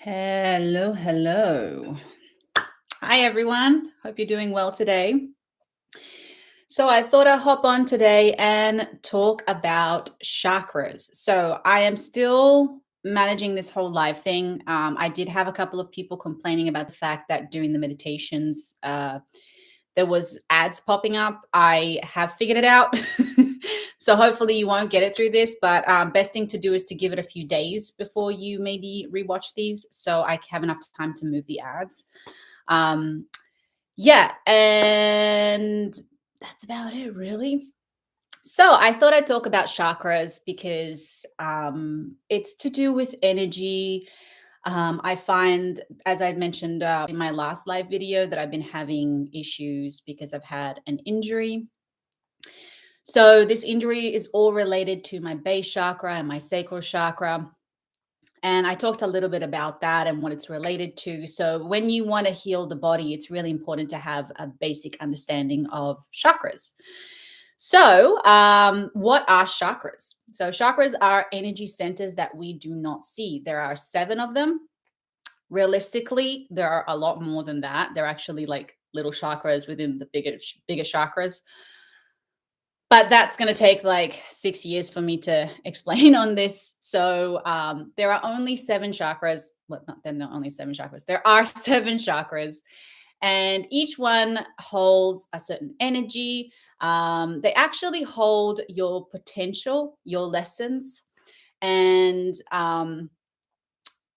Hello, hello. Hi, everyone. Hope you're doing well today. So, I thought I'd hop on today and talk about chakras. So, I am still managing this whole live thing. I did have a couple of people complaining about the fact that during the meditations, there was ads popping up. I have figured it out. So hopefully you won't get it through this, but best thing to do is to give it a few days before you maybe rewatch these so I have enough time to move the ads. Um, yeah, and that's about it really. So I thought I'd talk about chakras because it's to do with energy. I find, as I mentioned in my last live video, that I've been having issues because I've had an injury. So this injury is all related to my base chakra and my sacral chakra. And I talked a little bit about that and what it's related to. So when you want to heal the body, it's really important to have a basic understanding of chakras. So, what are chakras? So, chakras are energy centers that we do not see. There are 7 of them. Realistically, there are a lot more than that. They're actually like little chakras within the bigger chakras. But that's going to take like 6 years for me to explain on this. So there are only 7 chakras. Well, they're not only 7 chakras. There are 7 chakras, and each one holds a certain energy. They actually hold your potential, your lessons, and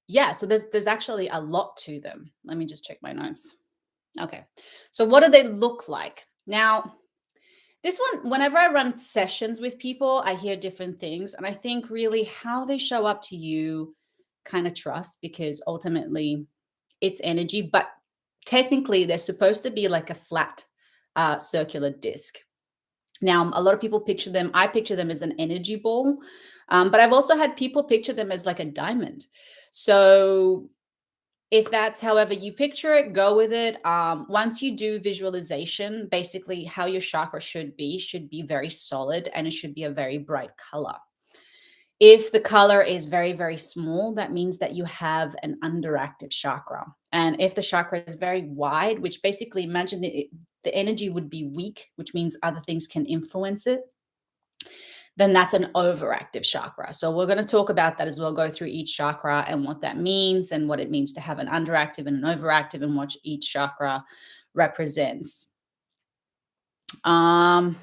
yeah. So there's actually a lot to them. Let me just check my notes. Okay. So what do they look like now? This one, whenever I run sessions with people, I hear different things. And I think really how they show up to you kind of trust because ultimately it's energy. But technically, they're supposed to be like a flat circular disc. Now, a lot of people picture them, I picture them as an energy ball. But I've also had people picture them as like a diamond. So if that's however you picture it, go with it. Once you do visualization, basically how your chakra should be very solid and it should be a very bright color. If the color is very, very small, that means that you have an underactive chakra. And if the chakra is very wide, which basically imagine the energy would be weak, which means other things can influence it, then that's an overactive chakra. So we're going to talk about that as well, go through each chakra and what that means and what it means to have an underactive and an overactive and what each chakra represents. So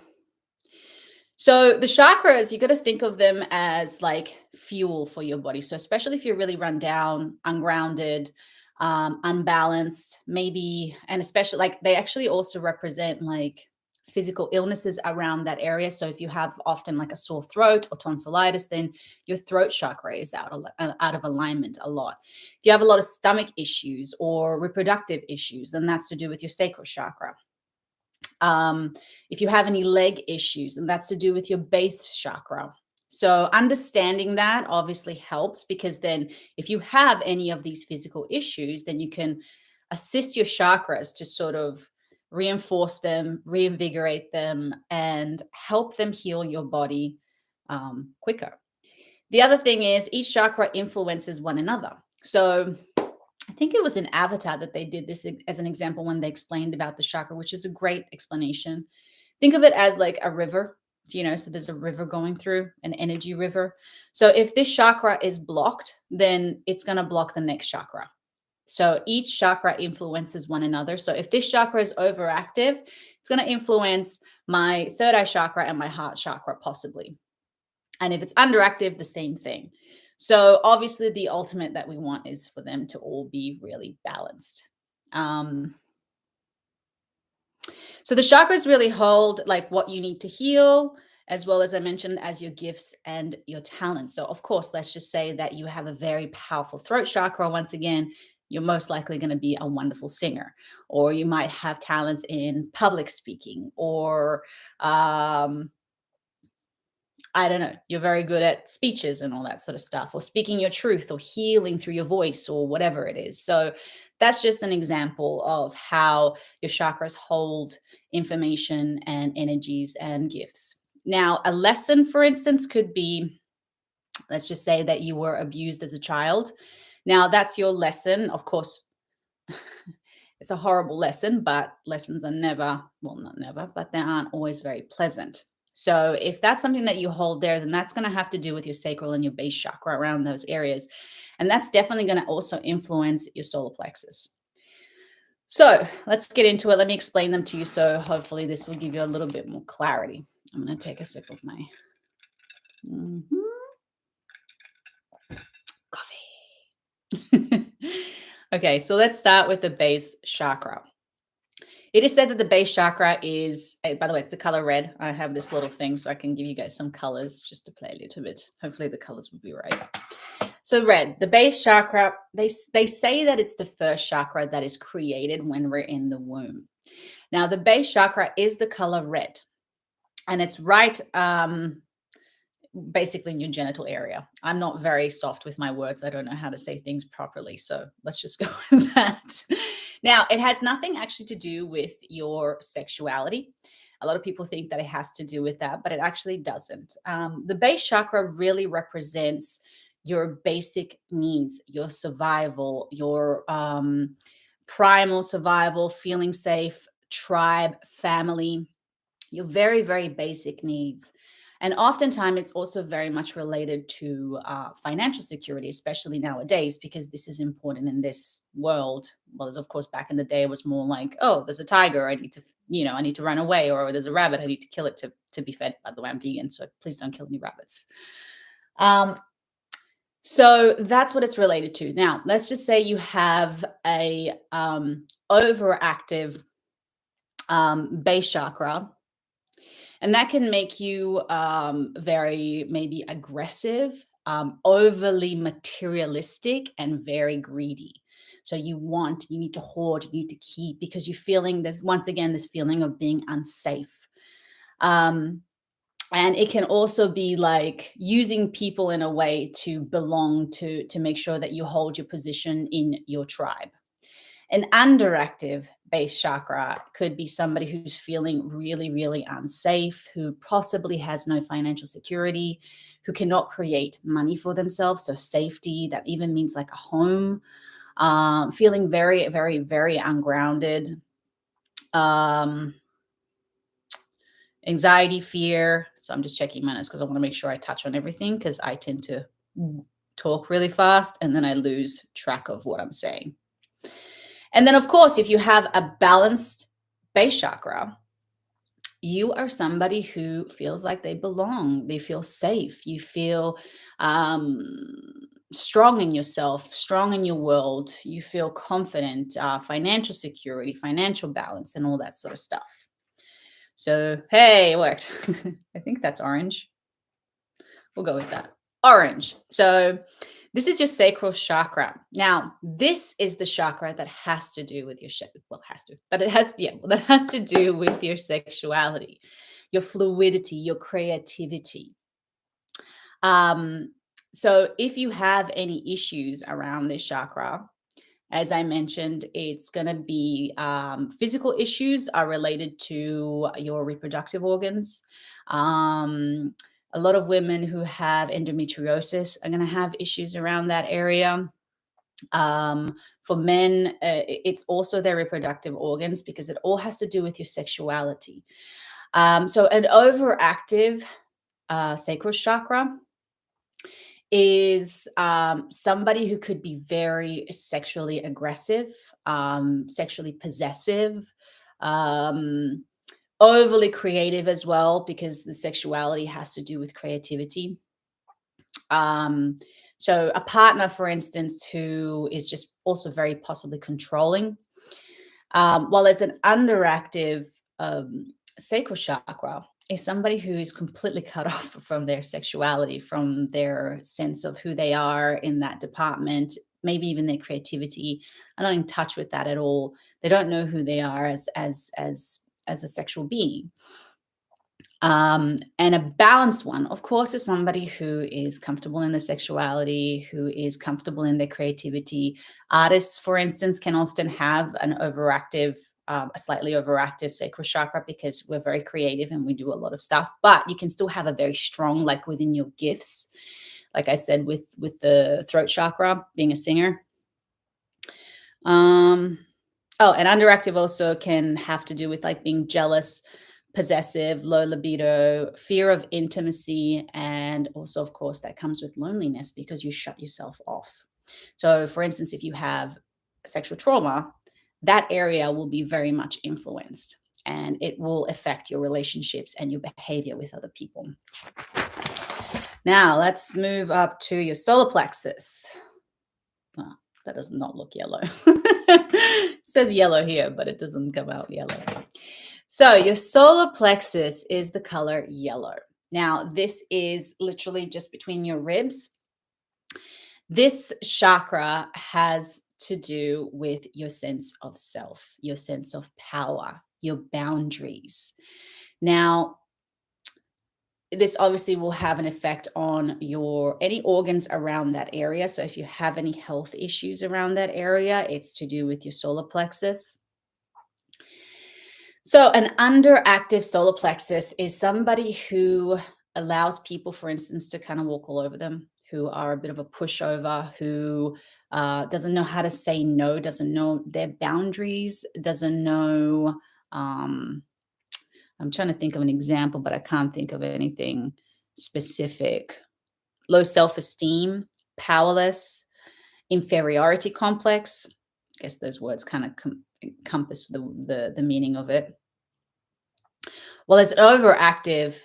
the chakras, you got to think of them as like fuel for your body. So especially if you're really run down, ungrounded, unbalanced, maybe, and especially like they actually also represent like physical illnesses around that area. So if you have often like a sore throat or tonsillitis, then your throat chakra is out of alignment a lot. If you have a lot of stomach issues or reproductive issues, then that's to do with your sacral chakra. If you have any leg issues, and that's to do with your base chakra. So understanding that obviously helps because then if you have any of these physical issues, then you can assist your chakras to sort of reinforce them, reinvigorate them, and help them heal your body quicker. The other thing is each chakra influences one another. So I think it was in Avatar that they did this as an example when they explained about the chakra, which is a great explanation. Think of it as like a river, so there's a river going through, an energy river. So if this chakra is blocked, then it's going to block the next chakra. So each chakra influences one another. So if this chakra is overactive, it's going to influence my third eye chakra and my heart chakra possibly. And if it's underactive, the same thing. So obviously the ultimate that we want is for them to all be really balanced. So the chakras really hold like what you need to heal, as well as I mentioned, as your gifts and your talents. So of course, let's just say that you have a very powerful throat chakra. Once again, you're most likely going to be a wonderful singer, or you might have talents in public speaking, or I don't know, you're very good at speeches and all that sort of stuff, or speaking your truth, or healing through your voice, or whatever it is. So that's just an example of how your chakras hold information and energies and gifts. Now, a lesson, for instance, could be, let's just say that you were abused as a child. Now, that's your lesson. Of course, it's a horrible lesson, but lessons are never, well, not never, but they aren't always very pleasant. So, if that's something that you hold there, then that's going to have to do with your sacral and your base chakra around those areas. And that's definitely going to also influence your solar plexus. So, let's get into it. Let me explain them to you. So, hopefully, this will give you a little bit more clarity. I'm going to take a sip of my mhm, coffee. Okay, so let's start with the base chakra. It is said that the base chakra is, by the way, it's the color red. I have this little thing so I can give you guys some colors just to play a little bit. Hopefully the colors will be right. So red, the base chakra, they say that it's the first chakra that is created when we're in the womb. Now, the base chakra is the color red, and it's right basically in your genital area. I'm not very soft with my words. I don't know how to say things properly. So let's just go with that. Now, it has nothing actually to do with your sexuality. A lot of people think that it has to do with that, but it actually doesn't. The base chakra really represents your basic needs, your survival, your primal survival, feeling safe, tribe, family, your very, very basic needs. And oftentimes, it's also very much related to financial security, especially nowadays, because this is important in this world. Well, of course, back in the day, it was more like, oh, there's a tiger, I need to, I need to run away, or there's a rabbit, I need to kill it to be fed. By the way, I'm vegan, so please don't kill any rabbits. So that's what it's related to. Now, let's just say you have a overactive base chakra. And that can make you very maybe aggressive, overly materialistic, and very greedy. So you need to hoard, you need to keep because you're feeling this, once again, this feeling of being unsafe. And it can also be like using people in a way to belong to make sure that you hold your position in your tribe. An underactive base chakra could be somebody who's feeling really, really unsafe, who possibly has no financial security, who cannot create money for themselves. So, safety, that even means like a home, feeling very, very, very ungrounded, anxiety, fear. So, I'm just checking minutes because I want to make sure I touch on everything because I tend to talk really fast and then I lose track of what I'm saying. And then, of course, if you have a balanced base chakra, you are somebody who feels like they belong. They feel safe. You feel strong in yourself, strong in your world. You feel confident, financial security, financial balance, and all that sort of stuff. So, hey, it worked. I think that's orange. We'll go with that. Orange. So, this is your sacral chakra. Now, this is the chakra that has to do with your that has to do with your sexuality, your fluidity, your creativity. So if you have any issues around this chakra, as I mentioned, it's going to be physical issues are related to your reproductive organs. A lot of women who have endometriosis are going to have issues around that area. For men, it's also their reproductive organs because it all has to do with your sexuality. So an overactive sacral chakra is somebody who could be very sexually aggressive, sexually possessive, overly creative as well, because the sexuality has to do with creativity. So a partner, for instance, who is just also very possibly controlling, while as an underactive sacral chakra is somebody who is completely cut off from their sexuality, from their sense of who they are in that department, maybe even their creativity. Are not in touch with that at all. They don't know who they are as a sexual being. And a balanced one, of course, is somebody who is comfortable in their sexuality, who is comfortable in their creativity. Artists, for instance, can often have a slightly overactive sacral chakra because we're very creative and we do a lot of stuff, but you can still have a very strong, like within your gifts, like I said, with the throat chakra, being a singer. Um, oh, and underactive also can have to do with like being jealous, possessive, low libido, fear of intimacy, and also, of course, that comes with loneliness because you shut yourself off. So, for instance, if you have sexual trauma, that area will be very much influenced and it will affect your relationships and your behavior with other people. Now, let's move up to your solar plexus. Oh, that does not look yellow. It says yellow here, but it doesn't come out yellow. So, your solar plexus is the color yellow. Now, this is literally just between your ribs. This chakra has to do with your sense of self, your sense of power, your boundaries. Now, this obviously will have an effect on your any organs around that area. So if you have any health issues around that area, it's to do with your solar plexus. So an underactive solar plexus is somebody who allows people, for instance, to kind of walk all over them, who are a bit of a pushover, who doesn't know how to say no, doesn't know their boundaries, doesn't know. I'm trying to think of an example, but I can't think of anything specific. Low self-esteem, powerless, inferiority complex. I guess those words kind of encompass the meaning of it. Well, as an overactive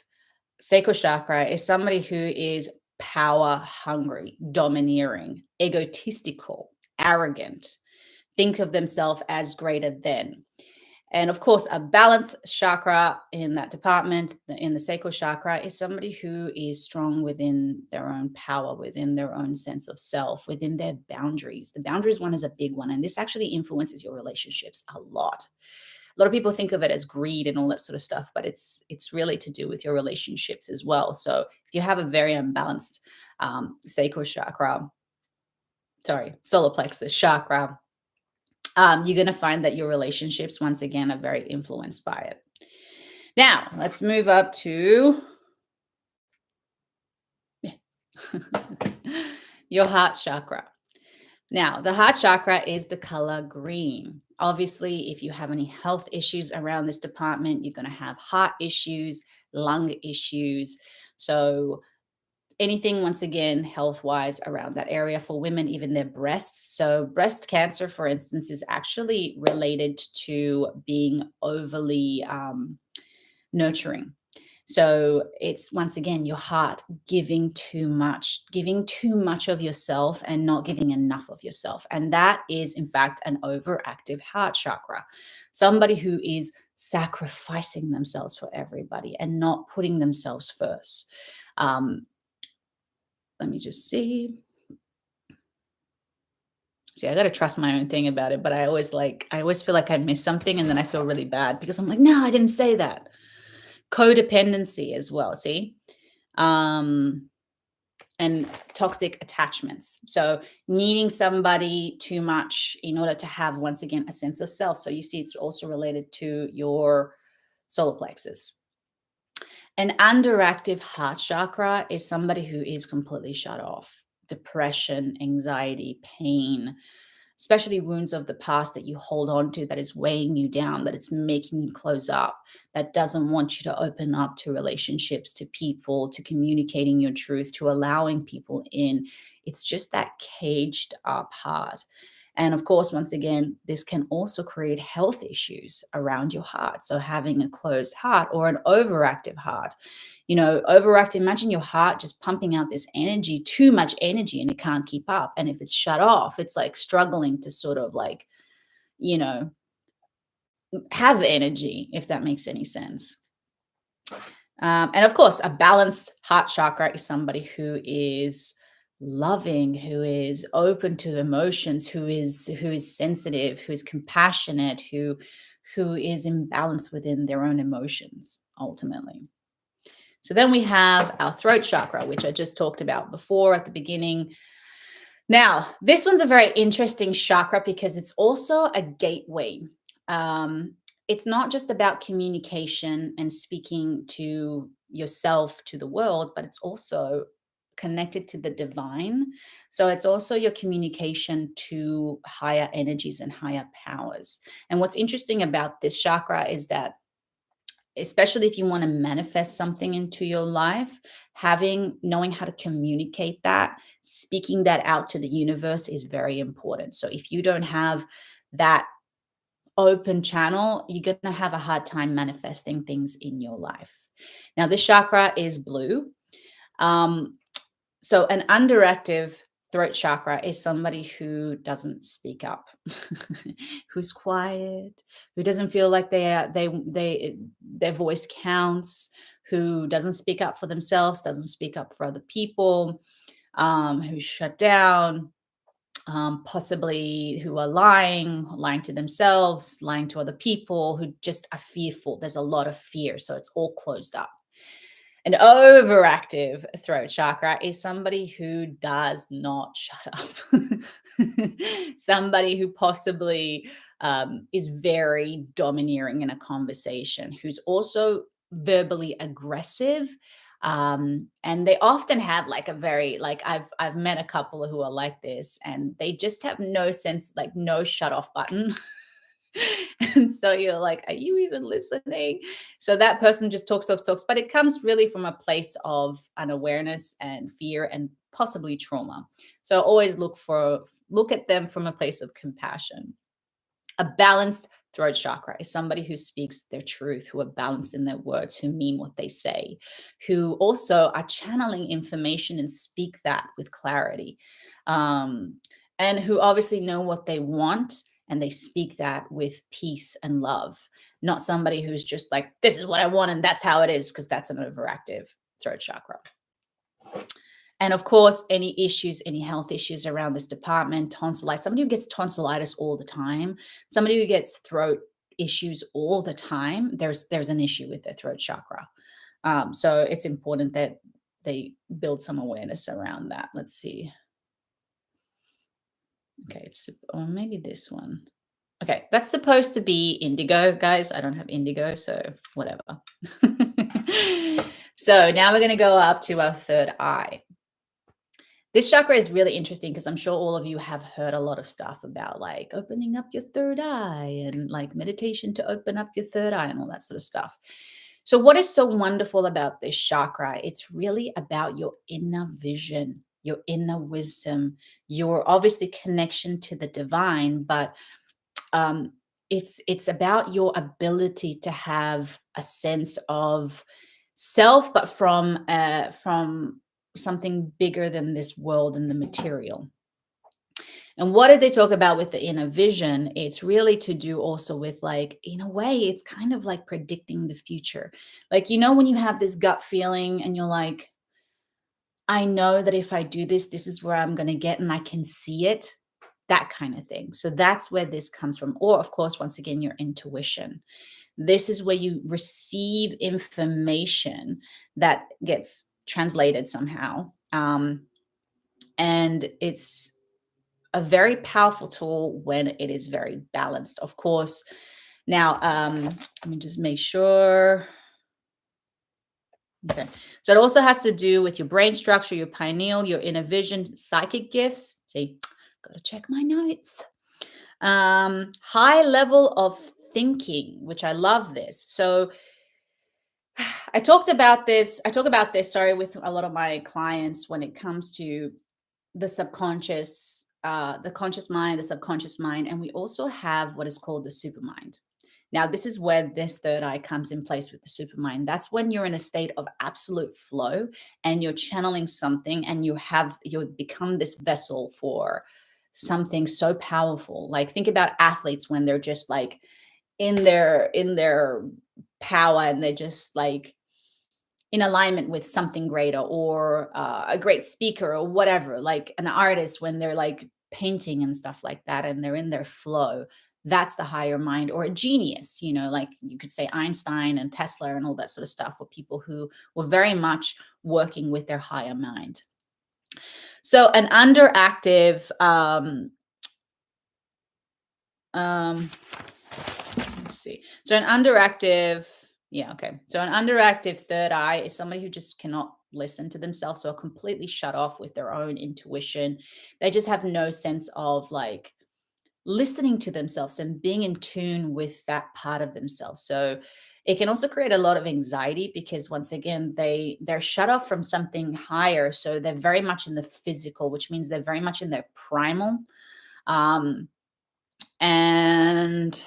sacral chakra is somebody who is power hungry, domineering, egotistical, arrogant, think of themselves as greater than. And of course, a balanced chakra in that department, in the sacral chakra, is somebody who is strong within their own power, within their own sense of self, within their boundaries. The boundaries one is a big one, and this actually influences your relationships a lot. A lot of people think of it as greed and all that sort of stuff, but it's really to do with your relationships as well. So if you have a very unbalanced sacral chakra, solar plexus chakra, you're going to find that your relationships, once again, are very influenced by it. Now, let's move up to your heart chakra. Now, the heart chakra is the color green. Obviously, if you have any health issues around this department, you're going to have heart issues, lung issues. So anything, once again, health-wise around that area for women, even their breasts. So breast cancer, for instance, is actually related to being overly nurturing. So it's, once again, your heart giving too much of yourself and not giving enough of yourself. And that is, in fact, an overactive heart chakra. Somebody who is sacrificing themselves for everybody and not putting themselves first. Let me just see. See, I got to trust my own thing about it, but I always feel like I missed something and then I feel really bad because I'm like, no, I didn't say that. Codependency as well, see? And toxic attachments. So needing somebody too much in order to have, once again, a sense of self. So you see, it's also related to your solar plexus. An underactive heart chakra is somebody who is completely shut off. Depression, anxiety, pain, especially wounds of the past that you hold on to, that is weighing you down, that it's making you close up, that doesn't want you to open up to relationships, to people, to communicating your truth, to allowing people in. It's just that caged up heart. And of course, once again, this can also create health issues around your heart. So having a closed heart or an overactive heart, imagine your heart just pumping out this energy, too much energy, and it can't keep up. And if it's shut off, it's like struggling to sort of like, have energy, if that makes any sense. And of course, a balanced heart chakra is somebody who is loving, who is open to emotions, who is sensitive, who is compassionate, who is in balance within their own emotions, ultimately. So then we have our throat chakra, which I just talked about before at the beginning. Now, this one's a very interesting chakra because it's also a gateway. It's not just about communication and speaking to yourself, to the world, but it's also connected to the divine. So it's also your communication to higher energies and higher powers. And what's interesting about this chakra is that, especially if you want to manifest something into your life, knowing how to communicate that, speaking that out to the universe is very important. So if you don't have that open channel, you're going to have a hard time manifesting things in your life. Now, this chakra is blue. So an underactive throat chakra is somebody who doesn't speak up, who's quiet, who doesn't feel like their voice counts, who doesn't speak up for themselves, doesn't speak up for other people, who's shut down, possibly who are lying to themselves, lying to other people, who just are fearful. There's a lot of fear, so it's all closed up. An overactive throat chakra is somebody who does not shut up. Somebody who possibly is very domineering in a conversation, who's also verbally aggressive. And they often have like a very, like I've met a couple who are like this, and they just have no sense, like no shut off button. And so you're like, are you even listening? So that person just talks, talks, talks, but it comes really from a place of unawareness and fear and possibly trauma. So always look at them from a place of compassion. A balanced throat chakra is somebody who speaks their truth, who are balanced in their words, who mean what they say, who also are channeling information and speak that with clarity, and who obviously know what they want, and they speak that with peace and love. Not somebody who's just like, this is what I want and that's how it is, because that's an overactive throat chakra. And of course, any health issues around this department, tonsillitis, somebody who gets tonsillitis all the time, somebody who gets throat issues all the time, there's an issue with their throat chakra. So it's important that they build some awareness around that. Let's see. Okay, or maybe this one. Okay, that's supposed to be indigo, guys. I don't have indigo, so whatever. So now we're going to go up to our third eye. This chakra is really interesting because I'm sure all of you have heard a lot of stuff about like opening up your third eye and like meditation to open up your third eye and all that sort of stuff. So what is so wonderful about this chakra? It's really about your inner vision, your inner wisdom, your obviously connection to the divine, but it's about your ability to have a sense of self, but from something bigger than this world and the material. And what did they talk about with the inner vision? It's really to do also with, like, in a way, it's kind of like predicting the future. Like, when you have this gut feeling and you're like, I know that if I do this, this is where I'm going to get, and I can see it, that kind of thing. So that's where this comes from. Or, of course, once again, your intuition. This is where you receive information that gets translated somehow. And it's a very powerful tool when it is very balanced, of course. Now, let me just make sure. Okay. So it also has to do with your brain structure, your pineal, your inner vision, psychic gifts. See, got to check my notes. High level of thinking, which I love this. So I talk about this, sorry, with a lot of my clients when it comes to the subconscious, the conscious mind, the subconscious mind, and we also have what is called the supermind. Now, this is where this third eye comes in place with the supermind. That's when you're in a state of absolute flow and you're channeling something, and you become this vessel for something so powerful. Like, think about athletes when they're just like in their power, and they're just like in alignment with something greater, or a great speaker, or whatever, like an artist when they're like painting and stuff like that, and they're in their flow. That's the higher mind. Or a genius, like you could say Einstein and Tesla and all that sort of stuff, were people who were very much working with their higher mind. So an underactive, let's see. So an underactive Yeah, okay. So an underactive third eye is somebody who just cannot listen to themselves, so are completely shut off with their own intuition. They just have no sense of like listening to themselves and being in tune with that part of themselves. So it can also create a lot of anxiety because once again they're shut off from something higher, so they're very much in the physical, which means they're very much in their primal. Um and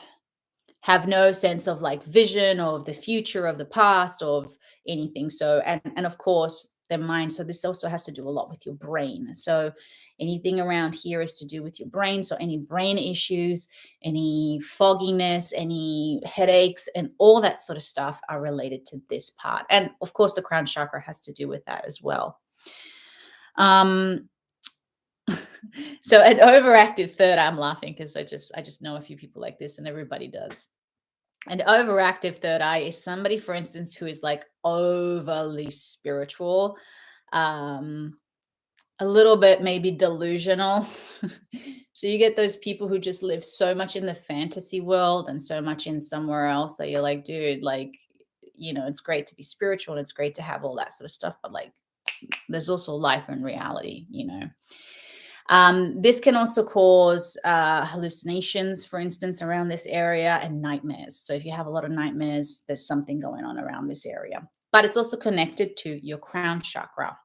have no sense of like vision or of the future, of the past, or of anything. So and of course their mind. So this also has to do a lot with your brain. So anything around here is to do with your brain. So any brain issues, any fogginess, any headaches, and all that sort of stuff are related to this part. And of course the crown chakra has to do with that as well. um so an overactive third, I'm laughing because I just know a few people like this, and everybody does. An overactive third eye is somebody, for instance, who is like overly spiritual, um, a little bit maybe delusional. So you get those people who just live so much in the fantasy world and so much in somewhere else that you're like, dude, like, it's great to be spiritual and it's great to have all that sort of stuff, but like, there's also life and reality. This can also cause hallucinations, for instance, around this area, and nightmares. So if you have a lot of nightmares, there's something going on around this area. But it's also connected to your crown chakra.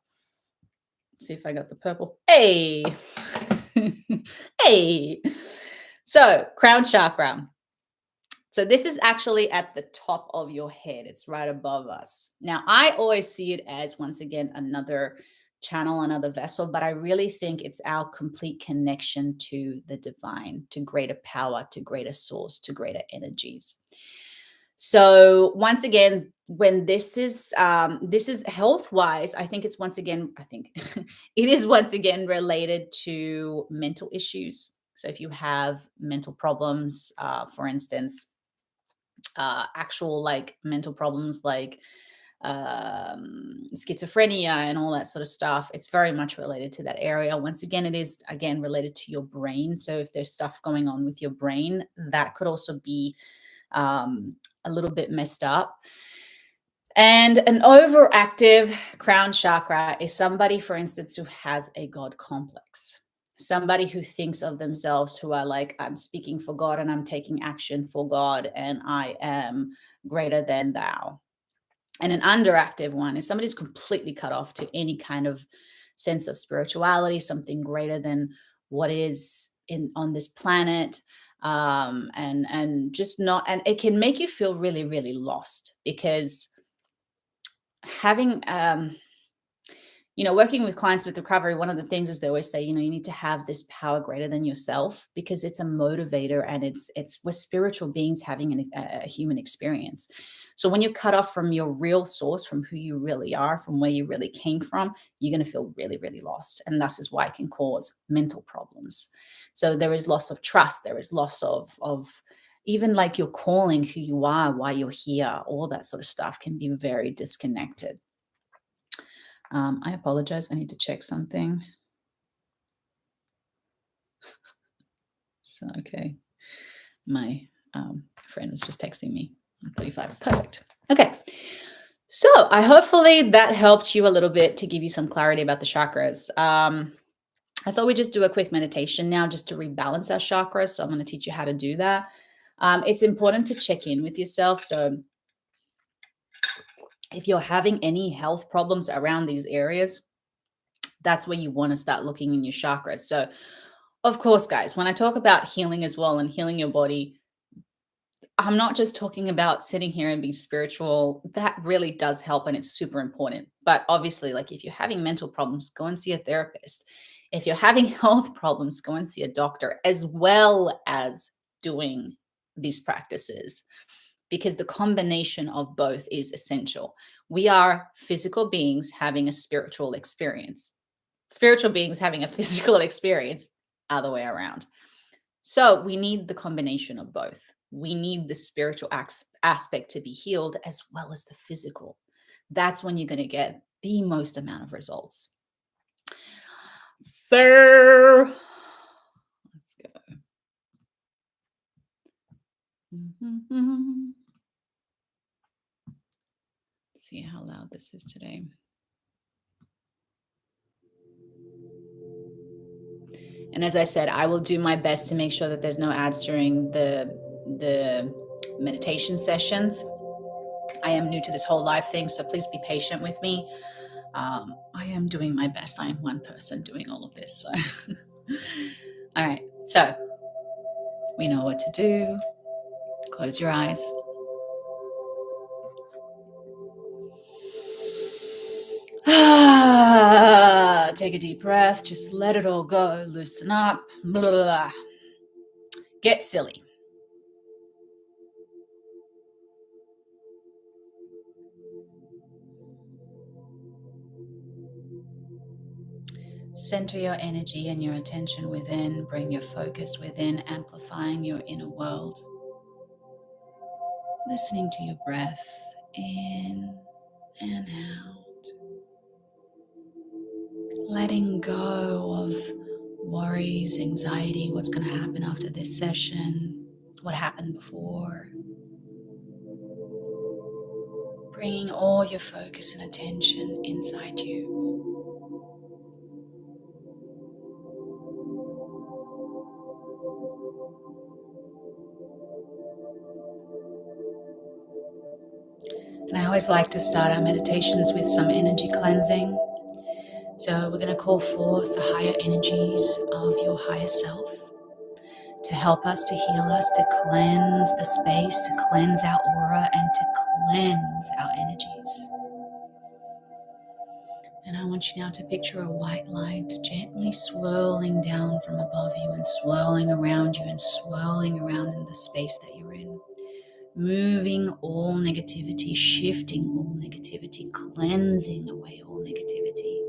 Let's see if I got the purple. Hey! Hey! So, crown chakra. So this is actually at the top of your head. It's right above us. Now, I always see it as, once again, another channel, another vessel, but I really think it's our complete connection to the divine, to greater power, to greater source, to greater energies. So once again, when this is health wise, I think it's once again, I think it is once again related to mental issues. So if you have mental problems, for instance, actual like mental problems like schizophrenia and all that sort of stuff, it's very much related to that area. Once again, it is again related to your brain. So if there's stuff going on with your brain, that could also be um, a little bit messed up. And an overactive crown chakra is somebody, for instance, who has a God complex. Somebody who thinks of themselves who are like, I'm speaking for God and I'm taking action for God and I am greater than thou. And an underactive one is somebody who's completely cut off to any kind of sense of spirituality, something greater than what is in on this planet. And just not, and it can make you feel really, really lost because having working with clients with recovery, one of the things is they always say, you need to have this power greater than yourself because it's a motivator, and it's we're spiritual beings having a human experience. So when you're cut off from your real source, from who you really are, from where you really came from, you're going to feel really, really lost, and this is why it can cause mental problems. So there is loss of trust, there is loss of even like your calling, who you are, why you're here, all that sort of stuff can be very disconnected. I apologize. I need to check something. So, okay. My friend was just texting me. 35. Perfect. Okay. So, I hopefully that helped you a little bit to give you some clarity about the chakras. I thought we'd just do a quick meditation now just to rebalance our chakras. So, I'm going to teach you how to do that. It's important to check in with yourself. So, if you're having any health problems around these areas, that's where you want to start looking in your chakras. So, of course, guys, when I talk about healing as well and healing your body, I'm not just talking about sitting here and being spiritual. That really does help and it's super important. But obviously, like if you're having mental problems, go and see a therapist. If you're having health problems, go and see a doctor, as well as doing these practices, because the combination of both is essential. We are physical beings having a spiritual experience. Spiritual beings having a physical experience, other way around. So we need the combination of both. We need the spiritual aspect to be healed as well as the physical. That's when you're going to get the most amount of results. So let's go. loud this is today. And as I said, I will do my best to make sure that there's no ads during the meditation sessions. I am new to this whole live thing, so please be patient with me. I am doing my best. I am one person doing all of this. So, all right. So we know what to do. Close your eyes. Take a deep breath. Just let it all go. Loosen up. Blah, blah, blah. Get silly. Center your energy and your attention within. Bring your focus within, amplifying your inner world. Listening to your breath in and out. Letting go of worries, anxiety, what's going to happen after this session, what happened before. Bringing all your focus and attention inside you. And I always like to start our meditations with some energy cleansing. So we're going to call forth the higher energies of your higher self to help us, to heal us, to cleanse the space, to cleanse our aura, and to cleanse our energies. And I want you now to picture a white light gently swirling down from above you and swirling around you and swirling around in the space that you're in. Moving all negativity, shifting all negativity, cleansing away all negativity.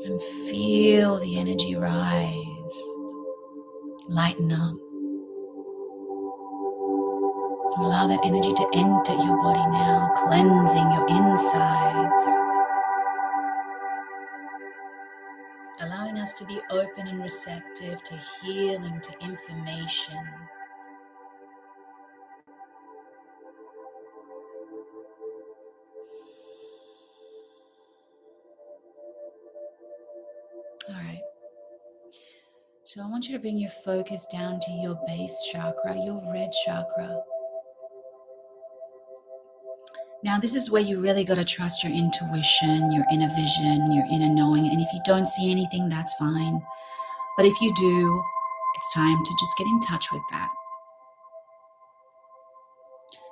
And feel the energy rise, lighten up. Allow that energy to enter your body now, cleansing your insides. Allowing us to be open and receptive to healing, to information. All right. So I want you to bring your focus down to your base chakra, your red chakra. Now, this is where you really got to trust your intuition, your inner vision, your inner knowing. And if you don't see anything, that's fine. But if you do, it's time to just get in touch with that.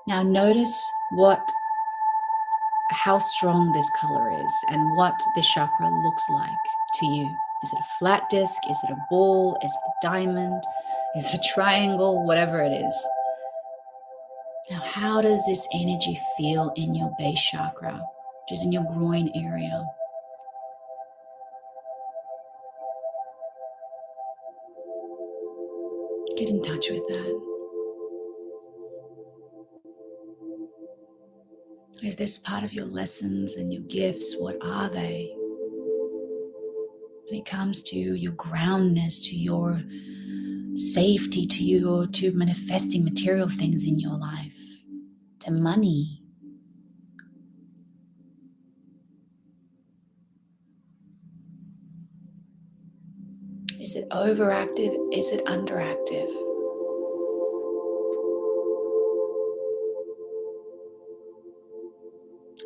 Now, notice how strong this color is and what this chakra looks like to you. Is it a flat disc? Is it a ball? Is it a diamond? Is it a triangle? Whatever it is. Now, how does this energy feel in your base chakra, which is in your groin area? Get in touch with that. Is this part of your lessons and your gifts? What are they? When it comes to your groundness, to your safety, to manifesting material things in your life, to money. Is it overactive? Is it underactive?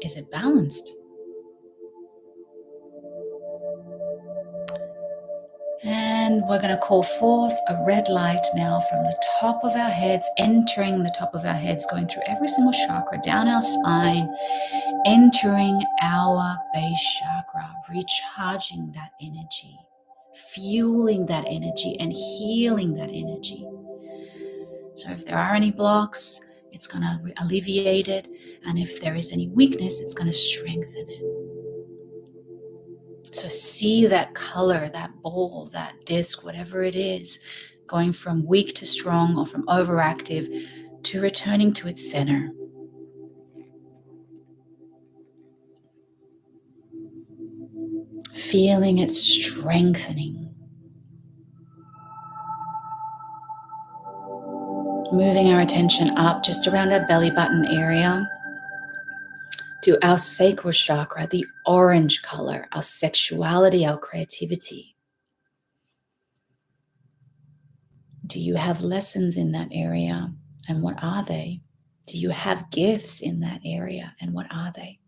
Is it balanced? And we're going to call forth a red light now from the top of our heads, entering the top of our heads, going through every single chakra, down our spine, entering our base chakra, recharging that energy, fueling that energy, and healing that energy. So if there are any blocks, it's going to alleviate it. And if there is any weakness, it's going to strengthen it. So see that color, that ball, that disc, whatever it is, going from weak to strong or from overactive to returning to its center. Feeling it strengthening. Moving our attention up just around our belly button area to our sacral chakra, the orange color, our sexuality, our creativity. Do you have lessons in that area? And what are they? Do you have gifts in that area? And what are they?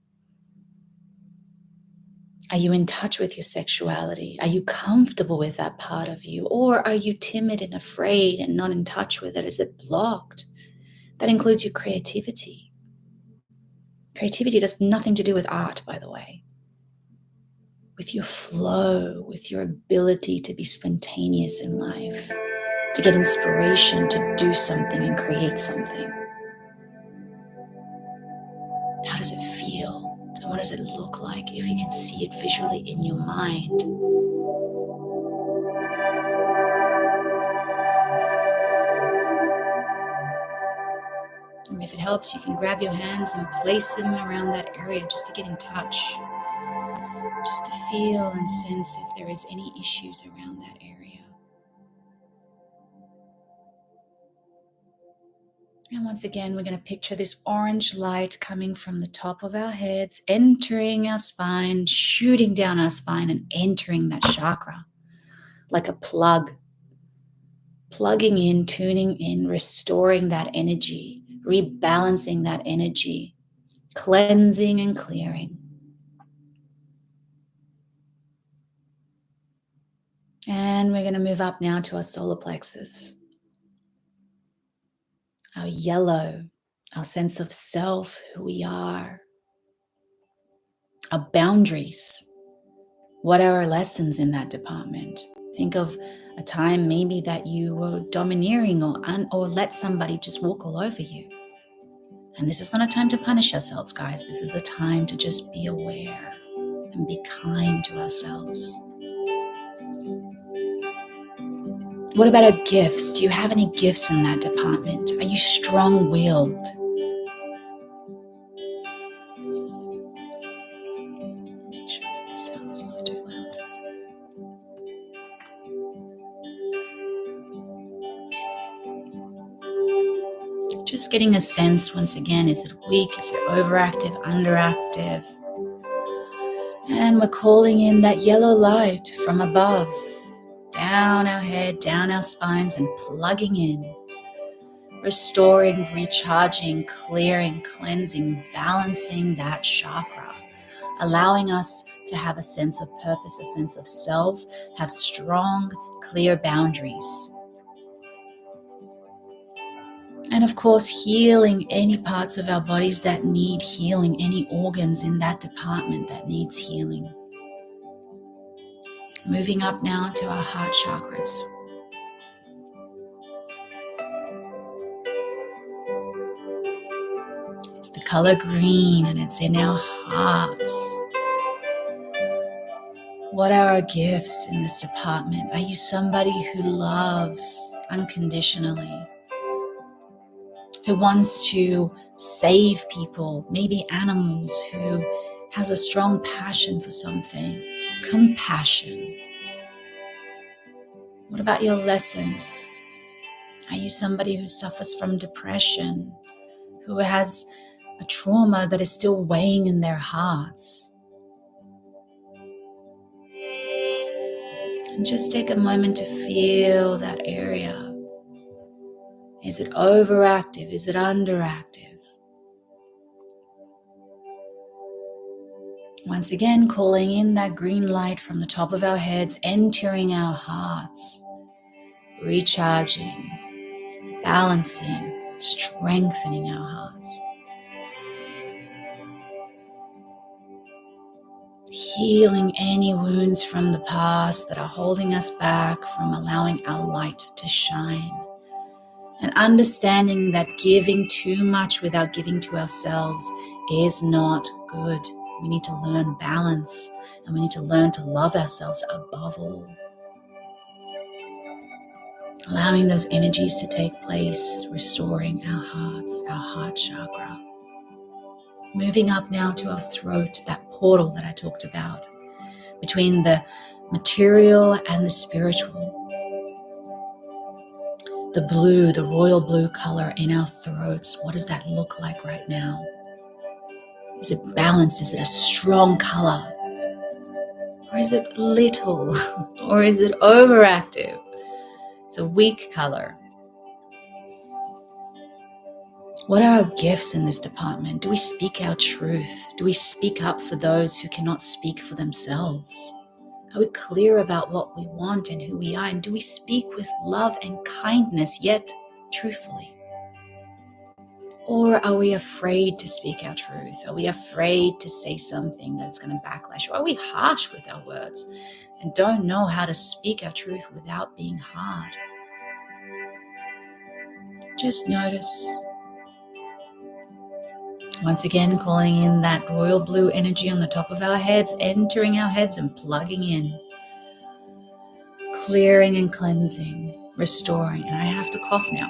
Are you in touch with your sexuality? Are you comfortable with that part of you? Or are you timid and afraid and not in touch with it? Is it blocked? That includes your creativity. Creativity has nothing to do with art, by the way. With your flow, with your ability to be spontaneous in life, to get inspiration to do something and create something. How does it feel? And what does it look like if you can see it visually in your mind? And if it helps, you can grab your hands and place them around that area just to get in touch. Just to feel and sense if there is any issues around that area. And once again, we're going to picture this orange light coming from the top of our heads, entering our spine, shooting down our spine and entering that chakra like a plug. Plugging in, tuning in, restoring that energy, rebalancing that energy, cleansing and clearing. And we're going to move up now to our solar plexus. Our yellow, our sense of self, who we are. Our boundaries. What are our lessons in that department? Think of a time maybe that you were domineering or let somebody just walk all over you. And this is not a time to punish ourselves, guys. This is a time to just be aware and be kind to ourselves. What about our gifts? Do you have any gifts in that department? Are you strong-willed? Make sure that the sound is not too loud. Just getting a sense, once again, is it weak? Is it overactive, underactive? And we're calling in that yellow light from above, down our head, down our spines, and plugging in, restoring, recharging, clearing, cleansing, balancing that chakra, allowing us to have a sense of purpose, a sense of self, have strong, clear boundaries. And of course, healing any parts of our bodies that need healing, any organs in that department that needs healing. Moving up now to our heart chakras. It's the color green and it's in our hearts. What are our gifts in this department? Are you somebody who loves unconditionally? Who wants to save people, maybe animals, who has a strong passion for something, compassion? What about your lessons? Are you somebody who suffers from depression, who has a trauma that is still weighing in their hearts? And just take a moment to feel that area. Is it overactive? Is it underactive? Once again, calling in that green light from the top of our heads, entering our hearts, recharging, balancing, strengthening our hearts. Healing any wounds from the past that are holding us back from allowing our light to shine. And understanding that giving too much without giving to ourselves is not good. We need to learn balance, and we need to learn to love ourselves above all. Allowing those energies to take place, restoring our hearts, our heart chakra. Moving up now to our throat, that portal that I talked about, between the material and the spiritual. The blue, the royal blue color in our throats, what does that look like right now? Is it balanced? Is it a strong color? Or is it little? Or is it overactive? It's a weak color. What are our gifts in this department? Do we speak our truth? Do we speak up for those who cannot speak for themselves? Are we clear about what we want and who we are? And do we speak with love and kindness, yet truthfully? Or are we afraid to speak our truth? Are we afraid to say something that's going to backlash? Or are we harsh with our words and don't know how to speak our truth without being hard? Just notice. Once again, calling in that royal blue energy on the top of our heads, entering our heads and plugging in. Clearing and cleansing, restoring. And I have to cough now.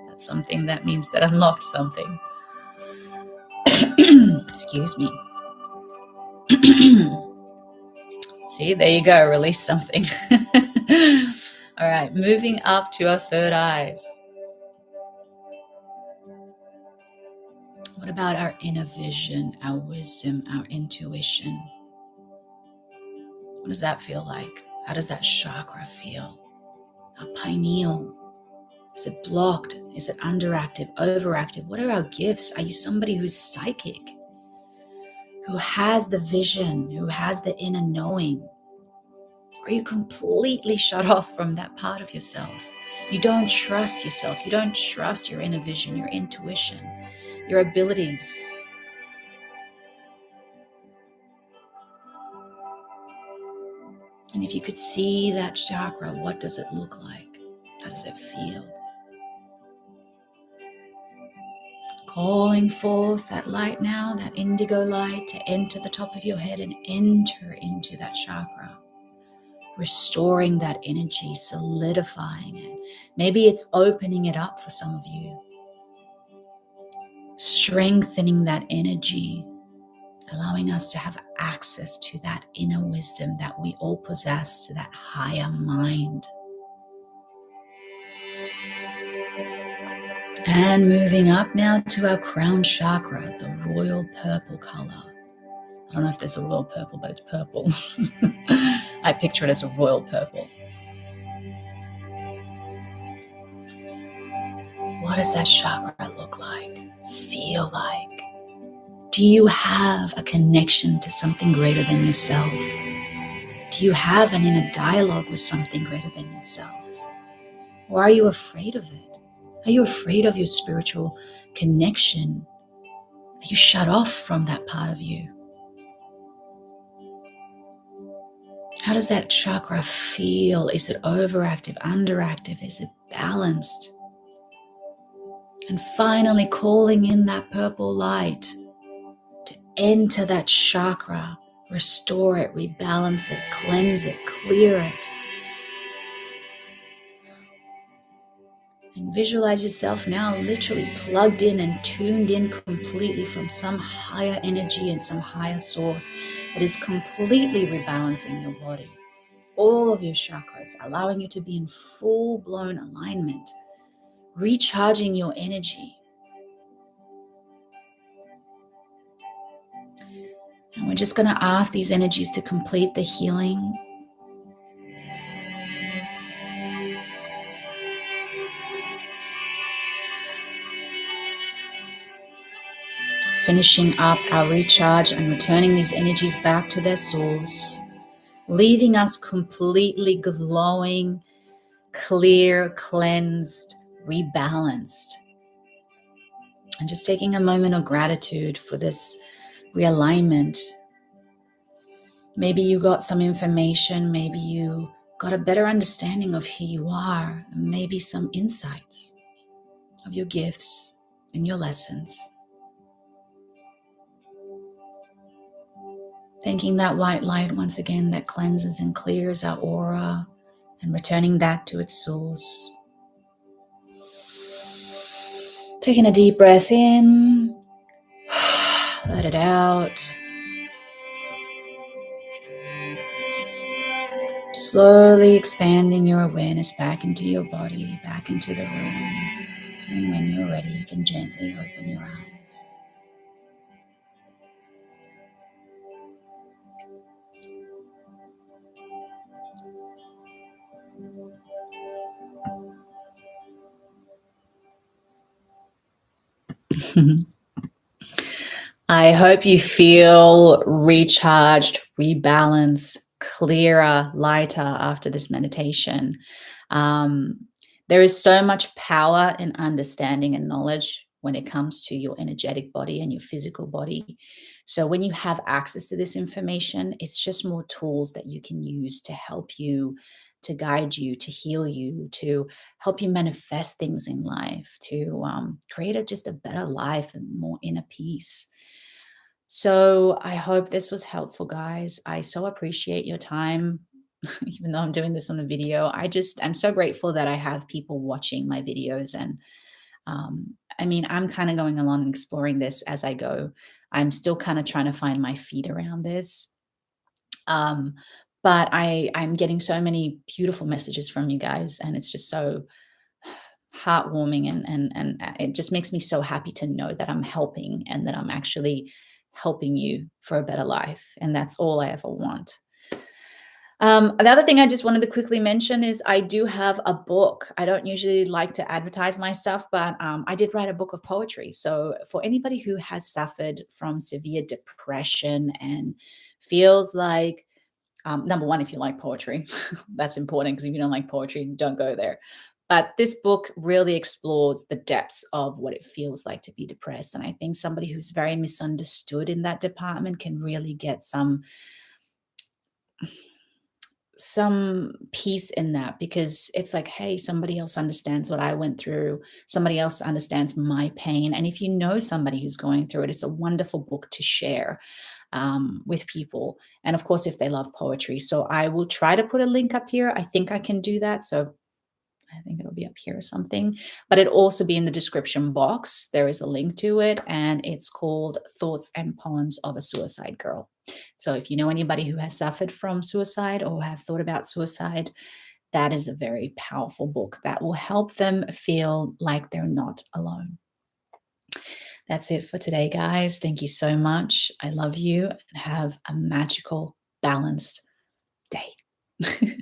That's something that means that I unlocked something. Excuse me. See, there you go. Release something. All right, moving up to our third eyes. What about our inner vision, our wisdom, our intuition? What does that feel like? How does that chakra feel? Our pineal. Is it blocked? Is it underactive, overactive? What are our gifts? Are you somebody who's psychic? Who has the vision? Who has the inner knowing? Are you completely shut off from that part of yourself? You don't trust yourself. You don't trust your inner vision, your intuition, your abilities. And if you could see that chakra, what does it look like? How does it feel? Calling forth that light now, that indigo light, to enter the top of your head and enter into that chakra. Restoring that energy, solidifying it. Maybe it's opening it up for some of you. Strengthening that energy, allowing us to have access to that inner wisdom that we all possess, to that higher mind. And moving up now to our crown chakra, the royal purple color. I don't know if there's a royal purple, but it's purple. I picture it as a royal purple. What does that chakra look like? Feel like? Do you have a connection to something greater than yourself? Do you have an inner dialogue with something greater than yourself? Or are you afraid of it? Are you afraid of your spiritual connection? Are you shut off from that part of you? How does that chakra feel? Is it overactive, underactive? Is it balanced? And finally calling in that purple light to enter that chakra, restore it, rebalance it, cleanse it, clear it. And visualize yourself now literally plugged in and tuned in completely from some higher energy and some higher source that is completely rebalancing your body. All of your chakras, allowing you to be in full-blown alignment, recharging your energy. And we're just going to ask these energies to complete the healing. Finishing up our recharge and returning these energies back to their source, leaving us completely glowing, clear, cleansed, rebalanced. And just taking a moment of gratitude for this realignment. Maybe you got some information, maybe you got a better understanding of who you are, and maybe some insights of your gifts and your lessons. Thanking that white light once again that cleanses and clears our aura and returning that to its source. Taking a deep breath in, let it out. Slowly expanding your awareness back into your body, back into the room. And when you're ready, you can gently open your eyes. I hope you feel recharged, rebalanced, clearer, lighter after this meditation. Um, there is so much power in understanding and knowledge when it comes to your energetic body and your physical body. So, when you have access to this information, it's just more tools that you can use to help you, to guide you, to heal you, to help you manifest things in life, to create just a better life and more inner peace. So I hope this was helpful, guys. I so appreciate your time, even though I'm doing this on the video. I'm so grateful that I have people watching my videos. And I mean, I'm kind of going along and exploring this as I go. I'm still kind of trying to find my feet around this. Um, but I'm getting so many beautiful messages from you guys, and it's just so heartwarming, and it just makes me so happy to know that I'm helping and that I'm actually helping you for a better life. And that's all I ever want. Another thing I just wanted to quickly mention is I do have a book. I don't usually like to advertise my stuff, but I did write a book of poetry. So for anybody who has suffered from severe depression and feels like, number one, if you like poetry, that's important, because if you don't like poetry, don't go there. But this book really explores the depths of what it feels like to be depressed. And I think somebody who's very misunderstood in that department can really get some peace in that, because it's like, hey, somebody else understands what I went through. Somebody else understands my pain. And if you know somebody who's going through it, it's a wonderful book to share with people. And of course, if they love poetry. So I will try to put a link up here. I think I can do that. So I think it'll be up here or something, but it'll also be in the description box. There is a link to it, and it's called Thoughts and Poems of a Suicide Girl. So if you know anybody who has suffered from suicide or have thought about suicide, that is a very powerful book that will help them feel like they're not alone. That's it for today, guys. Thank you so much. I love you, and have a magical, balanced day.